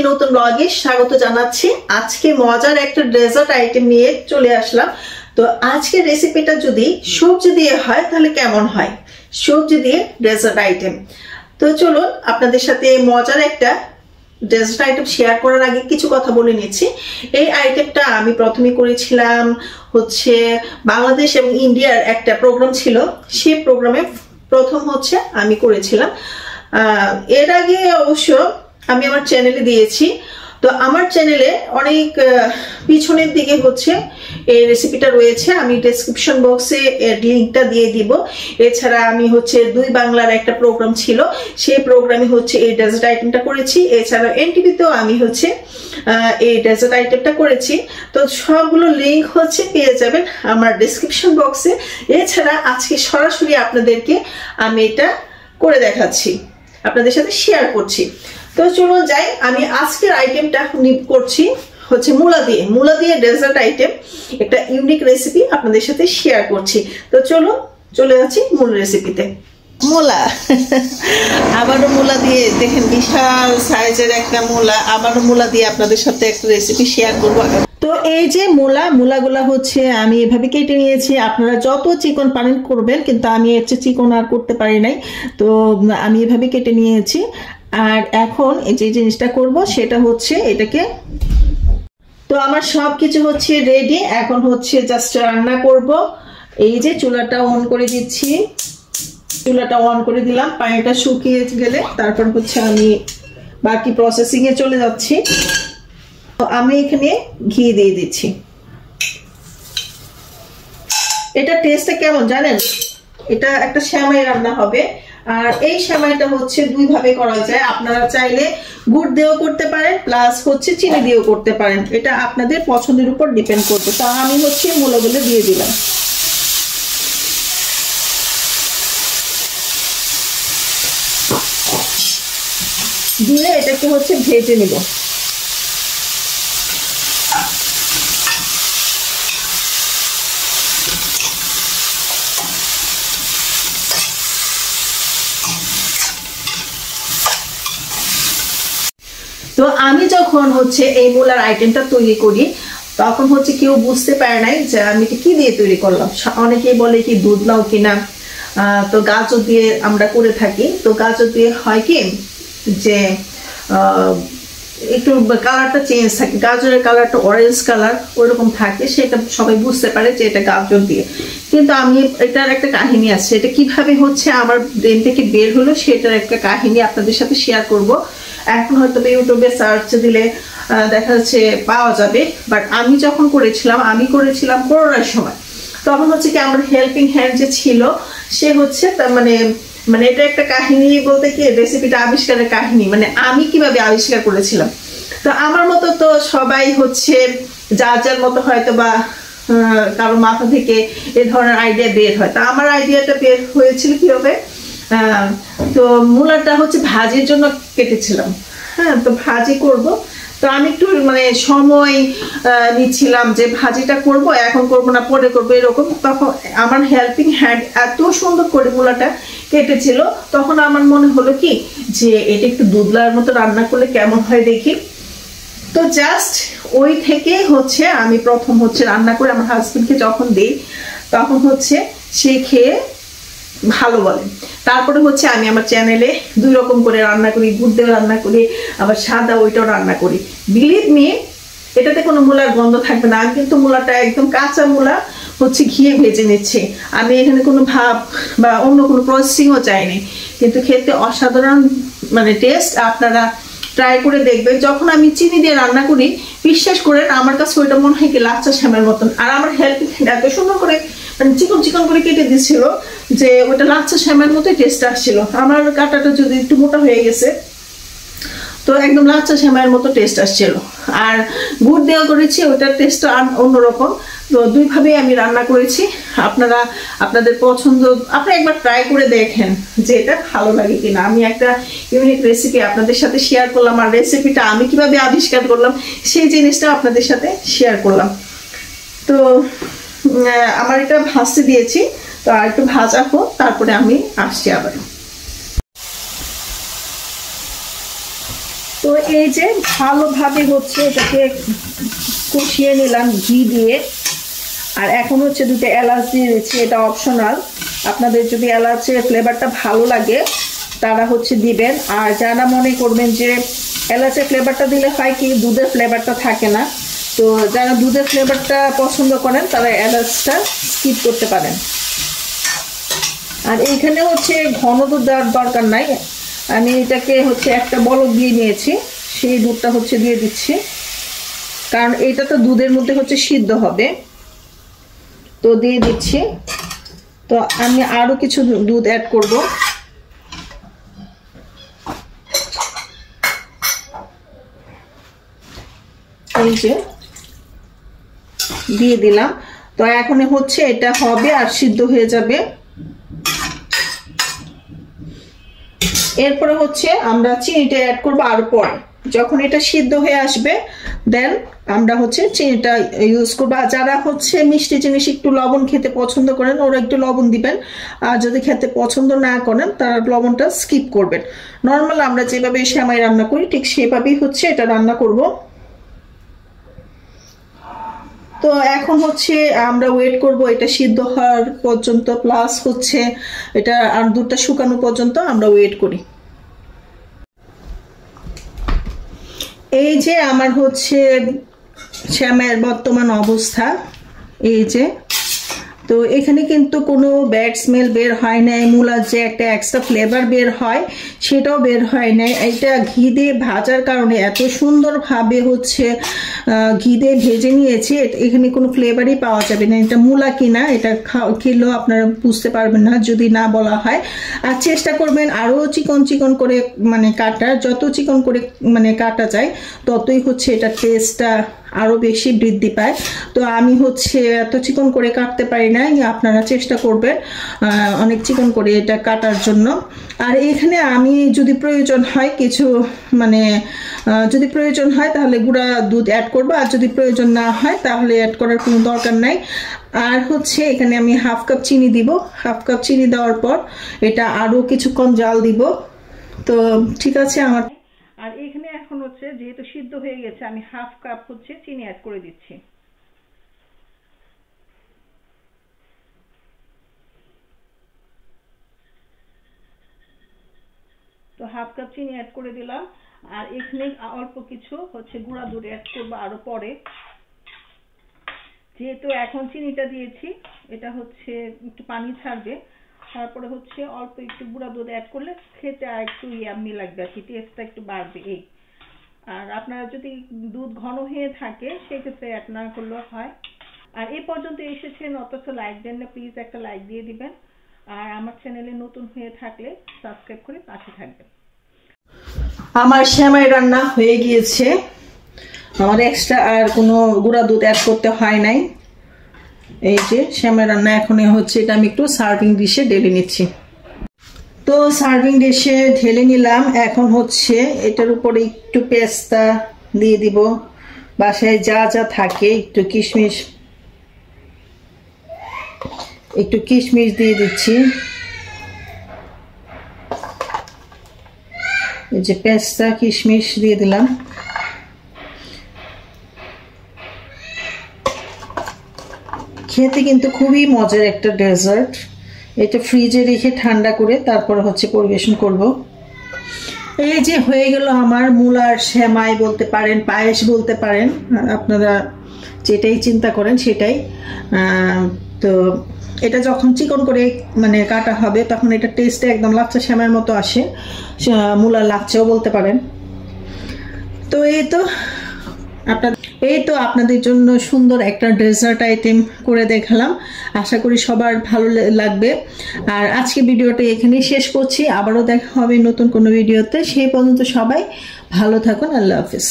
নতুন ব্লগে স্বাগত জানাচ্ছি। আজকে মজার একটা ডেজার্ট আইটেম নিয়ে চলে আসলাম। তো আজকের রেসিপিটা যদি সবজি দিয়ে হয় তাহলে কেমন হয়, সবজি দিয়ে ডেজার্ট আইটেম। তো চলুন আপনাদের সাথে মজার একটা ডেজার্ট আইটেম শেয়ার করার আগে কিছু কথা বলে নিচ্ছি। এই আইটেমটা আমি প্রথমে করেছিলাম হচ্ছে বাংলাদেশ এবং ইন্ডিয়ার একটা প্রোগ্রাম ছিল, সেই প্রোগ্রামে প্রথম হচ্ছে আমি করেছিলাম। এর আগে অবশ্য আমি আমার চ্যানেলে দিয়েছি। তো আমার চ্যানেলে অনেক পিছনের দিকে হচ্ছে এই রেসিপিটা রয়েছে, আমি ডেসক্রিপশন বক্সে এর লিঙ্কটা দিয়ে দিব। এছাড়া আমি হচ্ছে দুই বাংলার একটা প্রোগ্রাম ছিল, সেই প্রোগ্রামে হচ্ছে এই ডেজার্ট আইটেমটা করেছি। এছাড়া এনটিভিতেও আমি হচ্ছে এই ডেজার্ট আইটেমটা করেছি। তো সবগুলো লিঙ্ক হচ্ছে পেয়ে যাবেন আমার ডেসক্রিপশন বক্সে। এছাড়া আজকে সরাসরি আপনাদেরকে আমি এটা করে দেখাচ্ছি, আপনাদের সাথে শেয়ার করছি। তো চলুন যাই, আমি আজকের আইটেমটা করছি হচ্ছে মূলা দিয়ে ডেজার্ট আইটেম, একটা ইউনিক রেসিপি আপনাদের সাথে শেয়ার করছি। তো চলুন চলে যাচ্ছি মূল রেসিপিতে। মূলা আবারও মূলা দিয়ে দেখেন, বিশাল সাইজের একটা মূলা, আবারও মূলা দিয়ে আপনাদের সাথে একটা রেসিপি শেয়ার করবো। তো এই যে মূলাগুলা হচ্ছে আমি এভাবে কেটে নিয়েছি। আপনারা যত চিকন পারেন করবেন, কিন্তু আমি এর চেয়ে চিকন আর করতে পারি নাই, তো আমি এভাবে কেটে নিয়েছি। আর এখন যে জিনিসটা করব সেটা হচ্ছে এটাকে, তো আমার সবকিছু হচ্ছে রেডি, এখন হচ্ছে জাস্ট রান্না করব। এই যে চুলাটা অন করে দিচ্ছি, চুলাটা অন করে দিলাম, পানিটা শুকিয়ে গেলে তারপর হচ্ছে আমি বাকি প্রসেসিং এ চলে যাচ্ছি। তো আমি এখানে ঘি দিয়ে দিচ্ছি। এটা টেস্টটা কেমন জানেন, এটা একটা সেমাই রান্না হবে। আর এই সেমাইটা হচ্ছে দুই ভাবে করা যায়, আপনারা চাইলে গুড় দিয়েও করতে পারেন, প্লাস হচ্ছে চিনি দিয়েও করতে পারেন, এটা আপনাদের পছন্দের উপর ডিপেন্ড করবে। তা আমি হচ্ছে মূলাগুলো দিয়ে দিলাম। দিয়ে এটাকে হচ্ছে ভেজে নিব। তো আমি যখন হচ্ছে এই মূলার আইটেমটা তৈরি করি তখন হচ্ছে কেউ বুঝতে পারে নাই যে আমি এটা কি দিয়ে তৈরি করলাম। অনেকেই বলে কি দুধ নাও কিনা, তো গাজর দিয়ে আমরা করে থাকি। তো গাজর দিয়ে হয় কি যে একটু কালারটা চেঞ্জ থাকে, গাজরের কালারটা অরেঞ্জ কালার ওইরকম থাকে, সেটা সবাই বুঝতে পারে যে এটা গাজর দিয়ে। কিন্তু আমি এটার একটা কাহিনী আছে, এটা কিভাবে হচ্ছে আমার ব্রেন থেকে বের হলো সেটার একটা কাহিনী আপনাদের সাথে শেয়ার করব। এখন হয়তো ইউটিউবে সার্চ দিলে দেখা যাচ্ছে পাওয়া যাবে, বাট আমি যখন করেছিলাম করোনার সময়। তখন হচ্ছে কি আমার হেল্পিং হ্যান্ড যে ছিল সে হচ্ছে তার মানে এটা একটা কাহিনী বলতে কি রেসিপিটা আবিষ্কারের কাহিনী, মানে আমি কিভাবে আবিষ্কার করেছিলাম। তো আমার মতো তো সবাই হচ্ছে যার যার মতো হয়তো বা কারো মাথা থেকে এ ধরনের আইডিয়া বের হয়। তা আমার আইডিয়াটা বের হয়েছিল কিভাবে, তো মূলাটা হচ্ছে ভাজির জন্য কেটেছিলাম। হ্যাঁ, তো ভাজি করব, তো আমি একটু মানে সময় নিচ্ছিলাম যে ভাজিটা করব, এখন করব না পরে করবো এরকম। তখন আমার হেল্পিং হ্যান্ড এত সুন্দর করে মূলাটা কেটেছিল, তখন আমার মনে হলো কি যে এটা একটু দুধলার মতো রান্না করলে কেমন হয় দেখি। তো জাস্ট ওই থেকে হচ্ছে আমি প্রথম হচ্ছে রান্না করে আমার হাজবেন্ডকে যখন দিই তখন হচ্ছে সে খেয়ে ভালো বলে। তারপরে হচ্ছে আমি আমার চ্যানেলে দুই রকম করে রান্না করি, গুড় দিয়ে রান্না করি, আবার সাদা ওইটাও রান্না করি। বিলিভ মি, এটাতে কোনো মূলার গন্ধ থাকবে না। আমি কিন্তু মূলাটা একদম কাঁচা মূলা হচ্ছে ঘিয়ে ভেজে নিচ্ছি, আমি এখানে কোনো ভাব বা অন্য কোনো প্রসেসিংও চাইনি, কিন্তু খেতে অসাধারণ মানে টেস্ট। আপনারা ট্রাই করে দেখবেন। যখন আমি চিনি দিয়ে রান্না করি বিশ্বাস করেন আমার কাছে ওইটা মনে হয় কি লাচ্ছা শ্যামের মতন। আর আমার হেল্পিং হ্যান্ড এত সুন্দর করে মানে চিকন চিকন করে কেটে দিচ্ছিল যে ওটা লাচ্ছা শ্যামের মতোই টেস্ট আসছিল। আমার কাটাটা যদি একটু মোটা হয়ে গেছে তো একদম লাচ্ছা শ্যামের মতো টেস্ট আসছিল। আর গুড় দেওয়া করেছি, ওটার টেস্টটা অন্যরকম। তো দুইভাবেই আমি রান্না করেছি। আপনারা আপনাদের পছন্দ আপনারা একবার ট্রাই করে দেখেন যে এটা ভালো লাগে কিনা। আমি একটা ইউনিক রেসিপি আপনাদের সাথে শেয়ার করলাম, আর রেসিপিটা আমি কিভাবে আবিষ্কার করলাম সেই জিনিসটা আপনাদের সাথে শেয়ার করলাম। তো আমার এটা ভাজতে দিয়েছি, তো আর একটু ভাজা হোক, তারপরে আমি আসছি আবার। তো এই যে ভালোভাবে হচ্ছে এটাকে কষিয়ে নিলাম ঘি দিয়ে। আর এখন হচ্ছে 2টা এলাচ দিয়ে দিচ্ছি, এটা অপশনাল। আপনাদের যদি এলাচের ফ্লেভারটা ভালো লাগে তারা হচ্ছে দিবেন। আর যারা মনে করবেন যে এলাচের ফ্লেভারটা দিলে হয় কি দুধের ফ্লেভারটা থাকে না, তো যারা দুধের ফ্লেভারটা পছন্দ করেন তারা এলাচটা স্কিপ করতে পারেন। আর এইখানে হচ্ছে ঘন দুধ দেওয়ার দরকার নাই, আমি এটাকে হচ্ছে একটা বলক দিয়ে নিয়েছি, সেই দুধটা হচ্ছে দিয়ে দিচ্ছি, কারণ এটা তো দুধের মধ্যে হচ্ছে সিদ্ধ হবে। তো দিয়ে দিচ্ছি। তো আমি আরো কিছু দুধ অ্যাড করব। এই যে দিয়ে দিলাম। তো এখন হচ্ছে এটা হবে আর সিদ্ধ হয়ে যাবে। এরপরে হচ্ছে আমরা চিনিটা অ্যাড করবো আরো পরে, যখন এটা সিদ্ধ হয়ে আসবে দেন আমরা হচ্ছে চিনিটা ইউজ করবো। আর যারা হচ্ছে মিষ্টি জিনিস একটু লবণ খেতে পছন্দ করেন ওরা একটু লবণ দিবেন, আর যদি খেতে পছন্দ না করেন তারা লবণটা স্কিপ করবেন। নর্মাল আমরা যেভাবে সেমাই রান্না করি ঠিক সেভাবেই হচ্ছে এটা রান্না করব। তো এখন হচ্ছে আমরা ওয়েট করব এটা সিদ্ধ হওয়ার পর্যন্ত, প্লাস হচ্ছে এটা আর দুধটা শুকানো পর্যন্ত আমরা ওয়েট করি। এই যে আমার হচ্ছে সেমাইয়ের বর্তমান অবস্থা, এই যে। তো এখানে কিন্তু কোনো ব্যাড স্মেল বের হয় নাই, মূলার যে একটা এক্সট্রা ফ্লেভার বের হয় সেটাও বের হয় নাই। এটা ঘি দিয়ে ভাজার কারণে এত সুন্দরভাবে হচ্ছে ঘি দিয়ে ভেজে নিয়েছি, এখানে কোনো ফ্লেভারই পাওয়া যাবে না। এটা মূলা কিনা, এটা খেলেও আপনারা বুঝতে পারবেন না যদি না বলা হয়। আর চেষ্টা করবেন আরও চিকন চিকন করে মানে কাটা, যত চিকন করে মানে কাটা যায় ততই হচ্ছে এটা টেস্টটা আরো বেশি বৃদ্ধি পায়। তো আমি হচ্ছে এত চিকন করে কাটতে পারি না, আপনারা চেষ্টা করবেন অনেক চিকন করে এটা কাটার জন্য। আর এখানে আমি যদি প্রয়োজন হয় কিছু মানে যদি প্রয়োজন হয় তাহলে গুঁড়া দুধ অ্যাড করব, আর যদি প্রয়োজন না হয় তাহলে অ্যাড করার কোনো দরকার নাই। আর হচ্ছে এখানে আমি হাফ কাপ চিনি দিব, হাফ কাপ চিনি দেওয়ার পর এটা আরো কিছুক্ষণ জাল দিব। তো ঠিক আছে আমার। আর এখানে এখন হচ্ছে যেহেতু সিদ্ধ হয়ে গেছে আমি হাফ কাপ হচ্ছে চিনি অ্যাড করে দিচ্ছি। তো হাফ কাপ চিনি অ্যাড করে দিলাম। আর এখানে অল্প কিছু হচ্ছে গুঁড়া দুধ অ্যাড করবো আরো পরে, যেহেতু এখন চিনিটা দিয়েছি এটা হচ্ছে একটু পানি ছাড়বে, তারপরে হচ্ছে অল্প একটু গুঁড়া দুধ অ্যাড করলে খেতে আর একটু ইয়াম্মি লাগবে আর কি, টেস্টটা একটু বাড়বে এই। আর আপনারা যদি দুধ ঘন হয়ে থাকে সেক্ষেত্রে অ্যাড না করলেও হয়। আর এই পর্যন্ত এসেছেন অথচ লাইক দেন না, প্লিজ একটা লাইক দিয়ে দিবেন। আর আমার চ্যানেলে নতুন হয়ে থাকলে সাবস্ক্রাইব করে পাশে থাকবেন। আমার সেমাই রান্না হয়ে গিয়েছে, আমার এক্সট্রা আর কোনো গুঁড়া দুধ অ্যাড করতে হয় নাই। এই যে সেমাই রান্না এখন হচ্ছে এটা আমি একটু সার্ভিং ডিশে ঢেলে নিচ্ছি। তো সার্ভিং ডিশে ঢেলে নিলাম। এখন হচ্ছে এটার উপরে একটু পেস্তা দিয়ে দিব, বাসায় যা যা থাকে একটু কিশমিশ দিয়ে দিচ্ছি। এই যে পেস্তা কিশমিশ দিয়ে দিলাম। খেতে কিন্তু খুবই মজার একটা ডেজার্ট। এটা ফ্রিজে রেখে ঠান্ডা করে তারপর হচ্ছে পরিবেশন করব। এই যে হয়ে গেল আমার মূলার সেমাই বলতে পারেন, পায়েস বলতে পারেন, আপনারা যেটাই চিন্তা করেন সেটাই। তো এটা যখন চিকন করে মানে কাটা হবে তখন এটা টেস্টে একদম লাচ্ছা সেমাইয়ের মতো আসে, মূলার লাচ্চাও বলতে পারেন। তো এই তো আপনাদের জন্য সুন্দর একটা ডেজার্ট আইটেম করে দেখালাম, আশা করি সবার ভালো লাগবে। আর আজকে ভিডিওটা এখানেই শেষ করছি, আবারও দেখা হবে নতুন কোনো ভিডিওতে। সেই পর্যন্ত সবাই ভালো থাকুন, আল্লাহ হাফেজ।